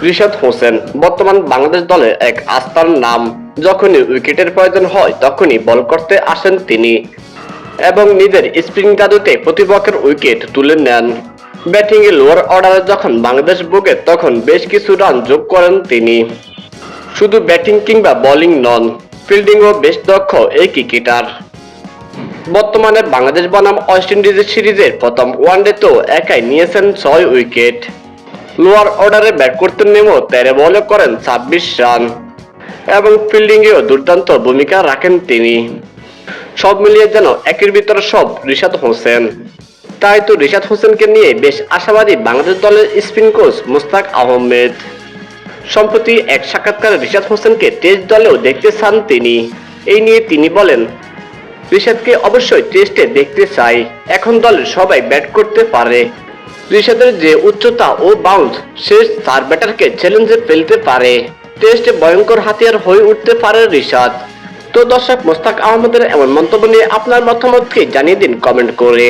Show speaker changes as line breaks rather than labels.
রিশাদ হোসেন বর্তমান বাংলাদেশ দলের এক আস্থার নাম। যখনই উইকেটের প্রয়োজন হয় তখনই বল করতে আসেন তিনি এবং নিজের স্পিন জাদুতে প্রতিপক্ষের উইকেট তুলে নেন। ব্যাটিংয়ে লোয়ার অর্ডারে যখন বাংলাদেশ ভোগে তখন বেশ কিছু রান যোগ করেন তিনি। শুধু ব্যাটিং কিংবা বোলিং নন, ফিল্ডিংও বেশ দক্ষ এই ক্রিকেটার। বর্তমানে বাংলাদেশ বনাম ওয়েস্ট ইন্ডিজ সিরিজের প্রথম ওয়ানডেতেও একাই নিয়েছেন 6 উইকেট। লোয়ার অর্ডারে ব্যাট করতে নেমেও 13 বলে করেন 26 রান এবং ফিল্ডিংয়েও দুর্দান্ত ভূমিকা রাখেন তিনি। সব মিলিয়ে যেন একের ভিতর সব রিশাদ হোসেন। তাই তো রিশাদ হোসেনকে নিয়ে বেশ আশাবাদী বাংলাদেশ দলের স্পিন কোচ মুশতাক আহমেদ। সম্প্রতি এক সাক্ষাৎকারে রিশাদ হোসেনকে টেস্ট দলেও দেখতে চান তিনি। এই নিয়ে তিনি বলেন, রিশাদকে অবশ্যই টেস্টে দেখতে চাই, এখন দলের সবাই ব্যাট করতে পারে। রিশাদের যে উচ্চতা ও বাউন্স, সে 4 ব্যাটারকে চ্যালেঞ্জে ফেলতে পারে। টেস্টে ভয়ঙ্কর হাতিয়ার হয়ে উঠতে পারে রিশাদ। তো দর্শক, মুশতাক আহমেদের এমন মন্তব্য নিয়ে আপনার মতামতকে জানিয়ে দিন কমেন্ট করে।